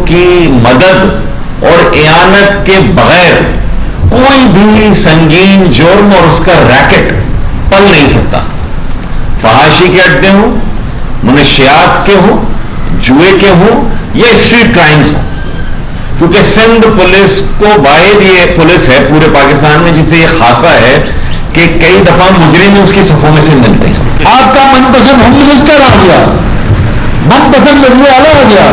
की मदद और इयानत के बगैर कोई भी संगीन जुर्म और उसका रैकेट पल नहीं सकता। फहाशी के अड्डे हो, मुनशियात के हो, जुए के हो या स्ट्रीट क्राइम्स हो, क्योंकि सिंध पुलिस को वाहिद ये पुलिस है पूरे पाकिस्तान में जिसे ये खासा है कि कई दफा मुजरिम उसकी सफों में से मिलते हैं। आपका मनपसंद होम मिनिस्टर आ गया, मनपसंद लगने वाला आ गया।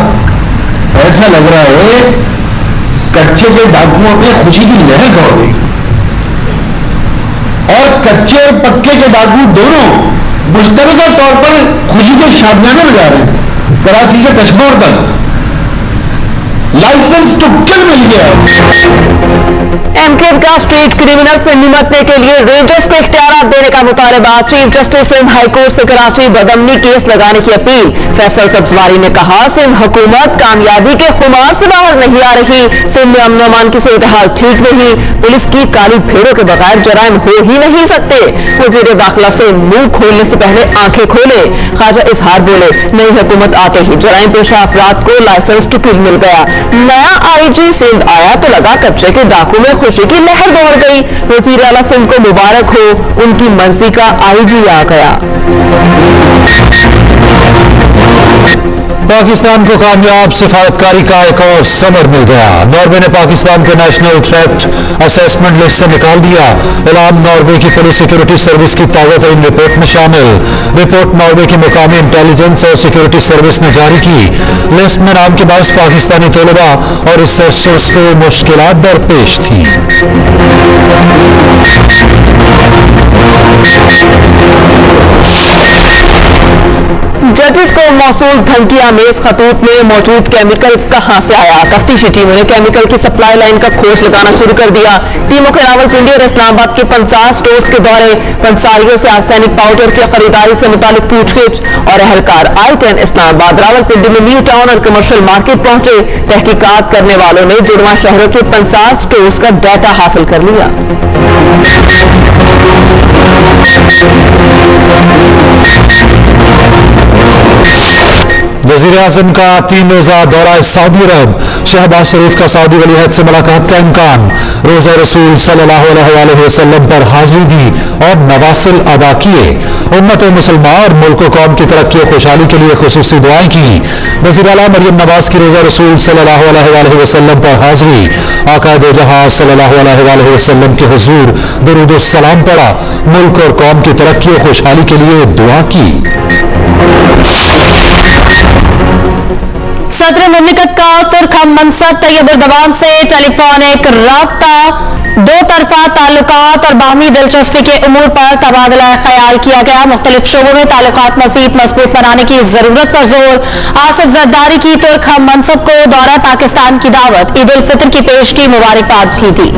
ऐसा लग रहा है कच्चे के डाकुओं पे खुशी की लहर दौड़ गई और कच्चे और पक्के के डाकू दोनों मुश्तरका तौर पर खुशी के शादियाने बजा रहे हैं। कराची से कश्मीर तक लाइसेंस टू किल मिल गया। एमकेब का स्ट्रीट क्रिमिनल से निपटने के लिए रेंजर्स को इख्तियार देने का मुतालबा। चीफ जस्टिस सिंध हाईकोर्ट से कराची बदमनी केस लगाने की अपील। फैसल सब्जवारी ने कहा, सिंध हुकूमत कामयाबी के खुमार से बाहर नहीं आ रही। सिंध में अमन अमान की सूरत हाल ठीक नहीं। पुलिस की काली भेड़ों के बगैर जराइम हो ही नहीं सकते। वजीर दाखिला से मुंह खोलने से पहले आंखें खोले। ख्वाजा इजहार बोले, नई हुकूमत आते ही जराइम पेशा अफराद को लाइसेंस टू किल मिल गया। नया आईजी सिंध आया तो लगा कब्जे के डाकू में खुशी की लहर दौड़ गई। वजीर आला सिंध को मुबारक हो, उनकी मर्जी का आईजी आ गया। पाकिस्तान को कामयाब सिफारतकारी का एक और समर मिल गया। नॉर्वे ने पाकिस्तान के नेशनल थ्रेट असेसमेंट लिस्ट से निकाल दिया। ऐलान नॉर्वे की पुलिस सिक्योरिटी सर्विस की ताज़ा तरीन रिपोर्ट में शामिल। रिपोर्ट नॉर्वे की मुकामी इंटेलिजेंस और सिक्योरिटी सर्विस ने जारी की। लिस्ट में नाम के बायस पाकिस्तानी तलबा और रिसर्चर्स को मुश्किलात दरपेश थी। जजेस को मौसूल धमकियां में इस खतूत में मौजूद केमिकल कहां से आया। तफ्तीशी टीमों ने केमिकल की सप्लाई लाइन का खोज लगाना शुरू कर दिया। टीमों के रावलपिंडी और इस्लामाबाद के 50 स्टोर्स के दौरे, पंसारियों से आर्सेनिक पाउडर की खरीदारी से मुतालिक पूछगिछ और एहलकार I-10 इस्लामाबाद रावलपिंडी में न्यू टाउन और कमर्शियल मार्केट पहुंचे। तहकीकात करने वालों ने जुड़वा शहरों के 50 स्टोर्स का डाटा हासिल कर लिया। वज़ीर आज़म का 3 रोज़ा दौरा सऊदी अरब। शहबाज शरीफ का सऊदी वली अहद से मुलाकात का इम्कान। रोज़ा रसूल सल्लल्लाहु अलैहि वसल्लम पर हाजिरी दी और नवाफिल अदा किए। उम्मत मुसलमान और मुल्क कौम की तरक्की और खुशहाली के लिए खुसूसी दुआएं की। वज़ीर आला मरियम नवाज की रोज़ा रसूल सल्लल्लाहु अलैहि वसल्लम पर हाजिरी। आका दो जहां सल्लल्लाहु अलैहि वसल्लम के हुजूर दरूद सलाम पढ़ा। मुल्क और कौम की तरक्की और खुशहाली के लिए दुआ की। सदर मुमलिकत का तुर्क मनसब तैयब उर्दवान से टेलीफोनिक राब्ता, दो तरफा ताल्लुकात और बाहमी दिलचस्पी के उमूर पर तबादला ख्याल किया गया। मुख्तलिफ शोबों में ताल्लुकात मज़ीद मजबूत बनाने की जरूरत पर जोर। आसिफ जरदारी की तुर्क मनसब को दौरा पाकिस्तान की दावत। ईद उल फितर की पेश की मुबारकबाद भी दी।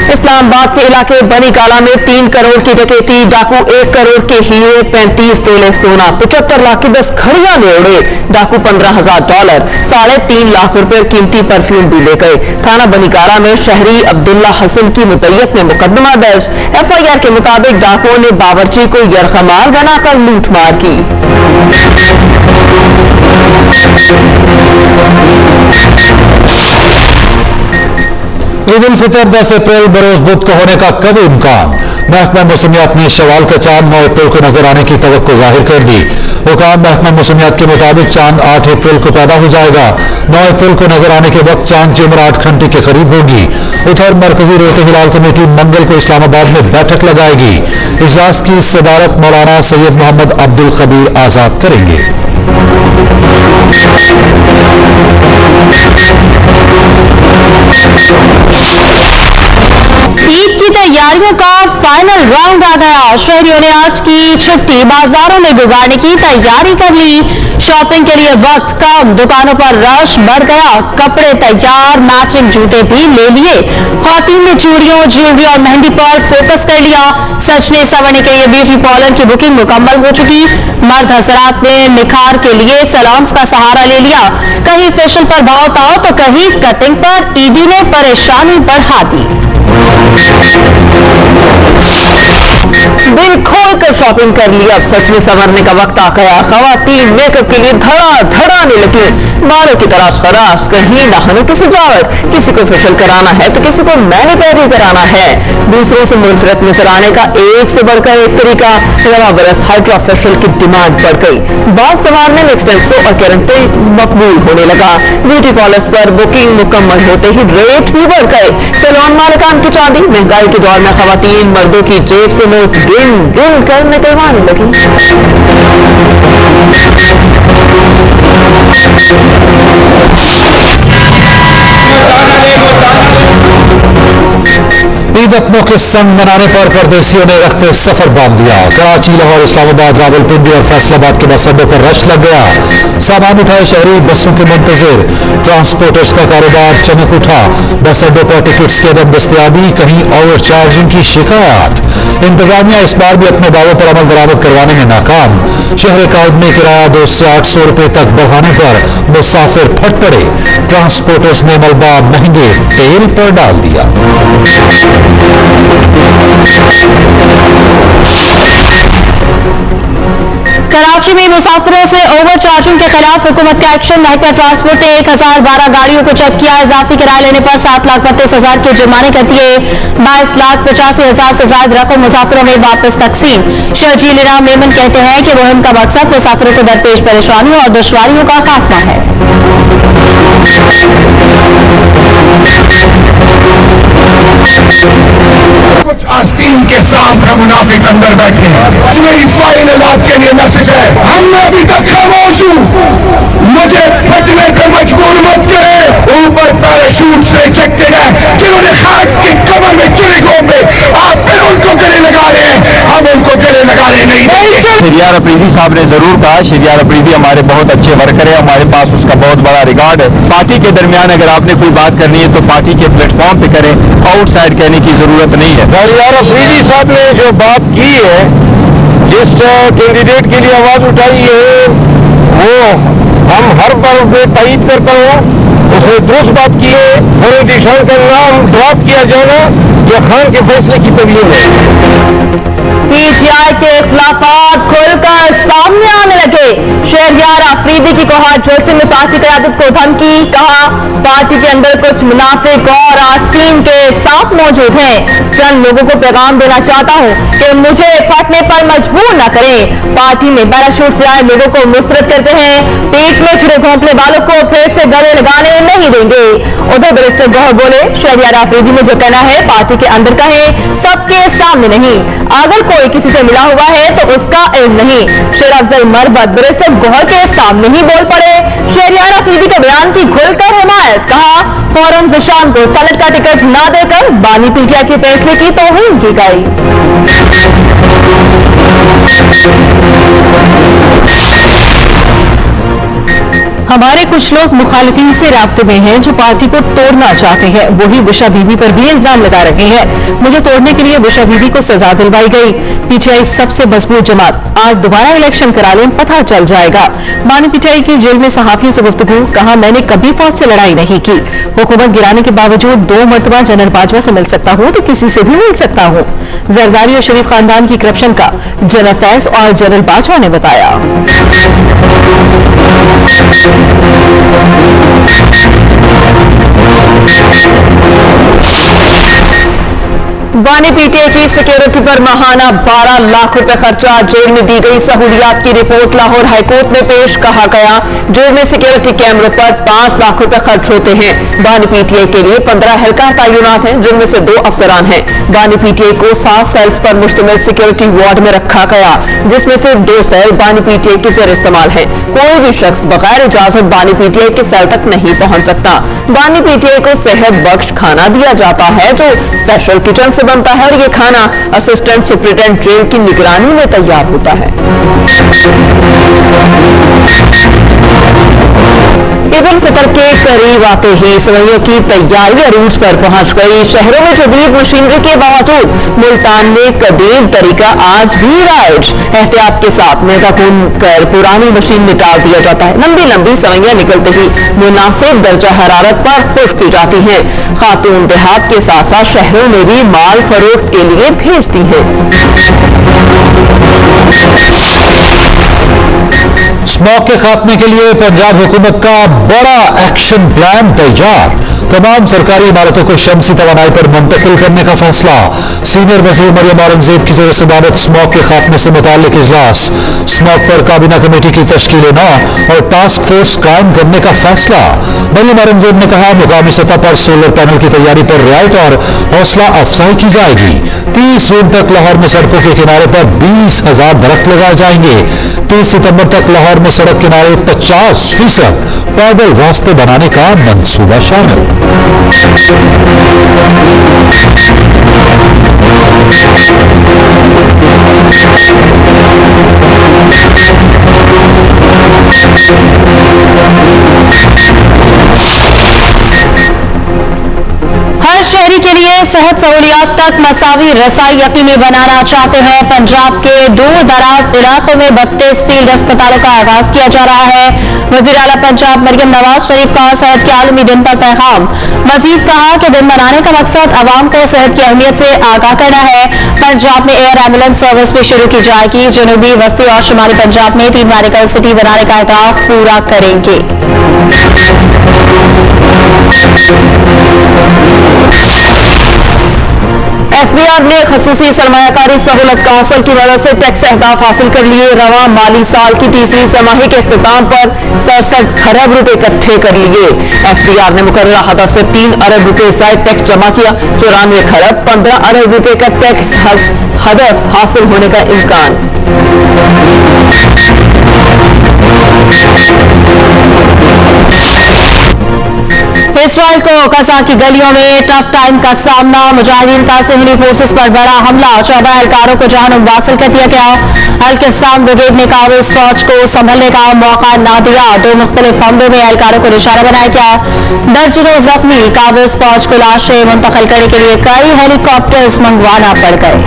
इस्लामाबाद के इलाके बनी काला में 3 करोड़ की डकैती। डाकू 1 करोड़ के हीरे, 35 तोले सोना, 75 लाख की 10 घड़ियां में उड़े। डाकू $15,000, 3.5 लाख रुपए कीमती परफ्यूम भी ले गए। थाना बनी काला में शहरी अब्दुल्ला हसन की मुतय्यत में मुकदमा दर्ज। FIR के मुताबिक डाकुओं ने बावर्ची को यरखमाल बनाकर लूट मार की। ईद उल फितर 10 अप्रैल बरोज बुध को होने का कभी इम्कान। महकमा मौसमियात ने शवाल का चांद 9 अप्रैल को नजर आने की तवक्को जाहिर कर दी। हुकाम महकमा मौसमियात के मुताबिक चांद 8 अप्रैल को पैदा हो जाएगा। 9 अप्रैल को नजर आने के वक्त चांद की उम्र 8 घंटे के करीब होगी। उधर मरकजी रेत हिलाल कमेटी मंगल को इस्लामाबाद में बैठक लगाएगी। इजलास की सदारत मौलाना सैयद मोहम्मद अब्दुल खबीर आजाद करेंगे। ईद की तैयारियों का फाइनल राउंड आ गया। शहरियों ने आज की छुट्टी बाजारों में गुजारने की तैयारी कर ली। शॉपिंग के लिए वक्त कम, दुकानों पर रश बढ़ गया। कपड़े तैयार, मैचिंग जूते भी ले लिए। ख्वातीन ने चूड़ियों, ज्वेलरी और मेहंदी पर फोकस कर लिया। सजने संवरने के लिए ब्यूटी पार्लर की बुकिंग मुकम्मल हो चुकी। मर्द हजरात ने निखार के लिए सैलून्स का सहारा ले लिया। कहीं फेशियल पर भाव ताव तो कहीं कटिंग पर। ईदी ने परेशानी बढ़ा दी। दिल खोलकर शॉपिंग कर लिया, अब सच में संवरने का वक्त आ गया। खवातीन मेकअप के लिए धड़ाने लगी, बालों की तराश खराश, कहीं नहाने की सजावट, किसी को फेशियल कराना है तो किसी को मैनिक्योर कराना है। दूसरों से मुनफरत नजर आने का एक से बढ़कर एक तरीका, रवा बरस हाइड्रा फेशियल की डिमांड बढ़ गई। बाल संवारने में एक्सटेंसो और केराटिन मकबूल होने लगा। ब्यूटी पार्लर्स पर बुकिंग मुकम्मल होते ही रेट भी बढ़ गए। सैलून मालिकान की चांदी, महंगाई के दौर में खवातीन मर्दों की जेब से नोट गिन कर निकलवाने लगी। ईद अपनों के संग मनाने पर परदेशियों ने रखते सफर बांध दिया। कराची, लाहौर, इस्लामाबाद, रावलपिंडी और फैसलाबाद के बस अड्डों पर रश लग गया। सामान उठाए शहरी बसों के मुंतजिर, ट्रांसपोर्टर्स का कारोबार चमक उठा। बस अड्डों पर टिकट्स की अदम दस्तयाबी, कहीं ओवर चार्जिंग की शिकायत। इंतजामिया इस बार भी अपने दावों पर अमल दरामद करवाने में नाकाम। शहर कायद में किराया 200 से 800 रुपए तक बढ़ाने पर मुसाफिर फट पड़े। ट्रांसपोर्टर्स ने मलबा महंगे तेल पर डाल दिया। कराची में मुसाफिरों से ओवर चार्जिंग के खिलाफ हुकूमत का एक्शन। महकमा ट्रांसपोर्ट ने 1012 गाड़ियों को चेक किया। इजाफी किराया लेने पर 7,32,000 के जुर्माने कर दिए। 22,85,000 से ज्यादा रकम मुसाफिरों में वापस तकसीम। शर्जील इनाम मेमन कहते हैं कि मुहिम का मकसद मुसाफिरों को दरपेश परेशानियों और दुश्वारियों का खात्मा है। कुछ आस्तीन के सांप है, मुनाफिक अंदर बैठे हैं। मेरी फाइनल आपके लिए मैसेज है, हम अभी तक खामोश हूँ, मुझे फटने पे मजबूर मत करे। ऊपर पैराशूट से इजेक्टेड है जिन्होंने खाक की कमर में चुरी घोंपे, आप फिर उनको गले लगा रहे हैं, हम उनको गले लगा रहे नहीं। शहरियार अफरीदी साहब ने जरूर कहा, शहरियार अफरीदी हमारे बहुत अच्छे वर्कर है, हमारे पास उसका बहुत बड़ा रिकॉर्ड है। पार्टी के दरमियान अगर आपने कोई बात करनी है तो पार्टी के प्लेटफॉर्म पे करें, आउटसाइड कहने की जरूरत नहीं है। शहरियार अफरीदी साहब ने जो बात की है, जिस कैंडिडेट के लिए आवाज उठाई है, वो हम हर बार में तायीद करता हूँ। उसने दुरुस्त बात की है। फरूख खान का नाम ड्रॉप किया जाना यह खान के फैसले की तबीयत है। पीटीआई के इख्लाफात खुलकर सामने आने लगे। शहरियार अफरीदी की कोहाट जोशी में पार्टी क़यादत को धमकी, कहा पार्टी के अंदर कुछ मुनाफिक और आस्तीन के सांप मौजूद हैं। चंद लोगों को पैगाम देना चाहता हूं कि मुझे फटने पर मजबूर न करें। पार्टी में पैराशूट से आए लोगों को मुस्तरद करते हैं, पीठ में छुरे घोंपने वालों को फिर से गले लगाने नहीं देंगे। उधर बैरिस्टर गौहर बोले, शहरियार अफरीदी में जो कहना है पार्टी के अंदर कहें, सबके सामने नहीं। अगर कोई किसी से मिला हुआ है तो उसका इल्म नहीं। शेर अफजल मरबत बैरिस्टर गौहर के सामने ही बोल पड़े। शहरियार अफरीदी के बयान की खुलकर हिमायत, कहा फौरन जिशान को सनत का टिकट न देकर बानी पीटीआई के फैसले की तौहीन की गई। हमारे कुछ लोग मुखालिफिन से राब्ते में हैं जो पार्टी को तोड़ना चाहते हैं। वही बुशा बीबी पर भी इल्जाम लगा रहे हैं। मुझे तोड़ने के लिए बुशा बीबी को सजा दिलवाई गई। पीटीआई सबसे मजबूत जमात, आज दोबारा इलेक्शन करा लें, पता चल जाएगा। बानी पीटीआई की जेल में सहाफियों से गुफ्तगू, कहा मैंने कभी फौज से लड़ाई नहीं की। हुकूमत गिराने के बावजूद 2 मरतबा जनरल बाजवा से मिल सकता हूँ तो किसी से भी मिल सकता हूँ। जरदारी और शरीफ खानदान की करप्शन का जनरल फैज और जनरल बाजवा ने बताया। बानी पीटीआई की सिक्योरिटी पर माहाना 12 लाख रुपए खर्चा, जेल में दी गई सहूलियात की रिपोर्ट लाहौर हाईकोर्ट में पेश, कहा गया जेल में सिक्योरिटी कैमरों पर 5 लाख रुपए खर्च होते हैं। बानी पीटीआई के लिए 15 हल्का तैनात हैं जिनमें से 2 अफसरान हैं। बानी पीटीआई को 7 सेल्स पर मुश्तमिल सिक्योरिटी वार्ड में रखा गया, जिसमें से 2 सेल बानी पीटीआई के जेर इस्तेमाल है। कोई भी शख्स बगैर इजाजत बानी पीटीआई के सेल तक नहीं पहुंच सकता। बानी पीटीआई को सेहत बख्श खाना दिया जाता है जो स्पेशल किचन से बनता है और ये खाना असिस्टेंट सुपरिटेंडेंट जेल की निगरानी में तैयार होता है। ईद उल फितर के करीब आते ही सवैयों की तैयारी अरूज पर पहुंच गई। शहरों में जदीद मशीनरी के बावजूद मुल्तान में कदीम तरीका आज भी राइज। एहतियात के साथ मैदा भून कर पुरानी मशीन में डाल दिया जाता है। लंबी लंबी सवैयां निकलते ही मुनासिब दर्जा हरारत पर खुश्क की जाती हैं। खातून देहात के साथ साथ शहरों में भी माल फरोख्त के लिए भेजती है। स्मॉग के खात्मे के लिए पंजाब हुकूमत का बड़ा एक्शन प्लान तैयार। तमाम सरकारी इमारतों को शमसी तवानाई पर मुंतकिल करने का फैसला। सीनियर वज़ीर मरियम औरंगजेब की ज़ेर-ए-सदारत स्मॉग के खात्मे से मुताल्लिक इजलास। स्मॉग पर काबीना कमेटी की तश्कील नौ और टास्क फोर्स कायम करने का फैसला। मरियम औरंगजेब ने कहा, मुकामी सतह पर सोलर पैनल की तैयारी पर रियायत और हौसला अफजाई की जाएगी। 30 जून तक लाहौर में सड़कों के किनारे पर 20,000 दरख्त लगाए जाएंगे। 30 सितंबर तक लाहौर में सड़क किनारे 50% पैदल रास्ते बनाने का मंसूबा शामिल। हर शहरी के लिए सेहत सहूलियात तक मसावी रसाई यकीनी बनाना चाहते हैं। पंजाब के दूर दराज इलाकों में 32 फील्ड अस्पतालों का आगाज किया जा रहा है। वज़ीर आला पंजाब मरियम नवाज शरीफ का सेहत के आलमी दिन पर पैगाम। मजीद कहा कि दिन मनाने का मकसद आवाम को सेहत की अहमियत से आगाह करना है। पंजाब में एयर एम्बुलेंस सर्विस भी शुरू की जाएगी। जनूबी वस्ती और शुमाली पंजाब में 3 मेडिकल सिटी बनाने का अहदाफ पूरा करेंगे। एफबीआर ने खसूसी सरमायाकारी सहूलत काउंसिल की मदद से टैक्स अहदाफ हासिल कर लिए। रवा माली साल की तीसरी तिमाही के इख्तिताम पर 67 खरब रुपए इकट्ठे कर लिए। एफबीआर ने मुकर्ररा हदफ से 3 अरब रुपए जायद टैक्स जमा किया। 94 खरब 15 अरब रुपए का टैक्स हदफ हासिल होने का इम्कान। इसराइल को गजा की गलियों में टफ टाइम का सामना। मुजाहिदीन का सिहनी फोर्सेस पर बड़ा हमला। 14 एहलकारों को जहन्नुम वासिल कर दिया गया। अल-क़स्साम ब्रिगेड ने काबिज फौज को संभलने का मौका न दिया। 2 मुख्तलिफ हमलों में एहलकारों को निशाना बनाया गया। दर्जनों जख्मी। काबिज फौज को लाशें मुंतकिल करने के लिए कई हेलीकॉप्टर्स मंगवाना पड़ गए।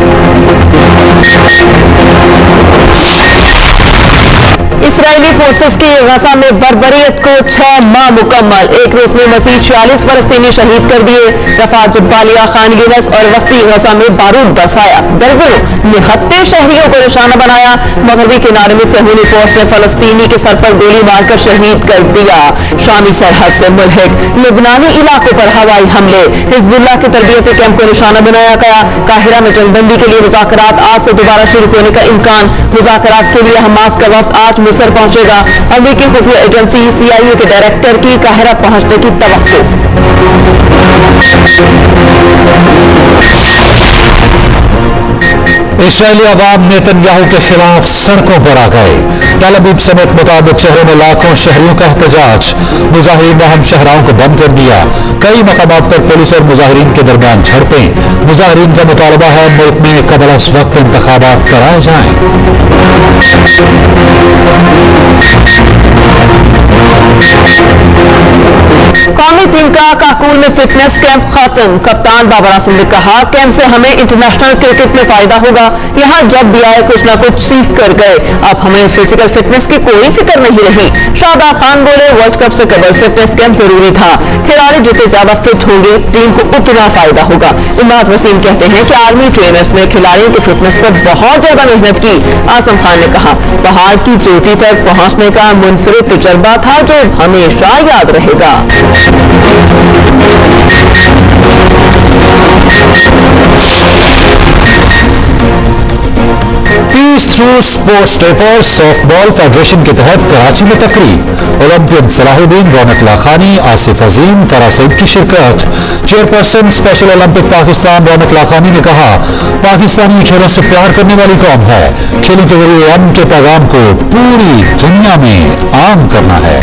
इसराइली फोर्सेस की गजा में बर्बरियत को 6 माह मुकम्मल। एक रोज में मजीद 46 फलस्तीनी शहीद कर दिए। रफा, जब्बालिया, खान यूनिस और वस्ती गजा में बारूद बरसाया। दर्जनों निहत्ते शहरियों को निशाना बनाया। मगरबी किनारे में सहूनी फोर्स ने फलस्तीनी के सर पर गोली मारकर शहीद कर दिया। शामी सरहद से मुल्हिक लिबनानी इलाकों पर हवाई हमले। हिजबुल्लाह के तरबियती कैंप को निशाना बनाया गया। काहिरा में जंगबंदी के लिए मुज़ाकरात आज से दोबारा शुरू होने का इम्कान। मुज़ाकरात के लिए हमास का वक्त आज मिस्र पहुंचेगा। अमेरिकी खुफिया एजेंसी CIA के डायरेक्टर की काहिरा पहुंचने की तवक्को। इसराइली अवाम नेतन्याहू के खिलाफ सड़कों पर आ गए। तल अबीब समेत मुताबिक शहरों में लाखों शहरियों का एहतजाज। मुजाहिरीन ने हम शहराओं को बंद कर दिया। कई मकामात पर पुलिस और मुजाहिरीन के दरमियान झड़पें। मुजाहिरीन का मुतालबा है मुल्क में कबल अज़ वक्त इंतखाबात कराए जाएं। कौमी टीम का काकूल में फिटनेस कैंप खत्म। कप्तान बाबर आसिम ने कहा, कैंप से हमें इंटरनेशनल क्रिकेट में फायदा होगा। यहाँ जब भी आए कुछ ना कुछ सीख कर गए। अब हमें फिजिकल फिटनेस की कोई फिक्र नहीं रही। शादाब खान बोले, वर्ल्ड कप से कबल फिटनेस कैंप जरूरी था। खिलाड़ी जितने ज्यादा फिट होंगे टीम को उतना फायदा होगा। इमाद वसीम कहते हैं कि आर्मी ट्रेनर्स ने खिलाड़ियों की फिटनेस पर बहुत ज्यादा मेहनत की। आजम खान ने कहा, पहाड़ की चोटी तक पहुंचने का मुनफरिद तजुर्बा था जो हमेशा याद रहेगा। पीस थ्रू स्पोर्ट्स डे पर सॉफ्टबॉल फेडरेशन के तहत कराची में तकरीब। ओलंपियन सलाहुद्दीन, रौनक लाखानी, आसिफ अजीम, फराह सईद की शिरकत। चेयरपर्सन स्पेशल ओलंपिक पाकिस्तान रौनक लाखानी ने कहा, पाकिस्तानी खेलों से प्यार करने वाली कौम है। खेलों के जरिए अमन के पैगाम को पूरी दुनिया में आम करना है।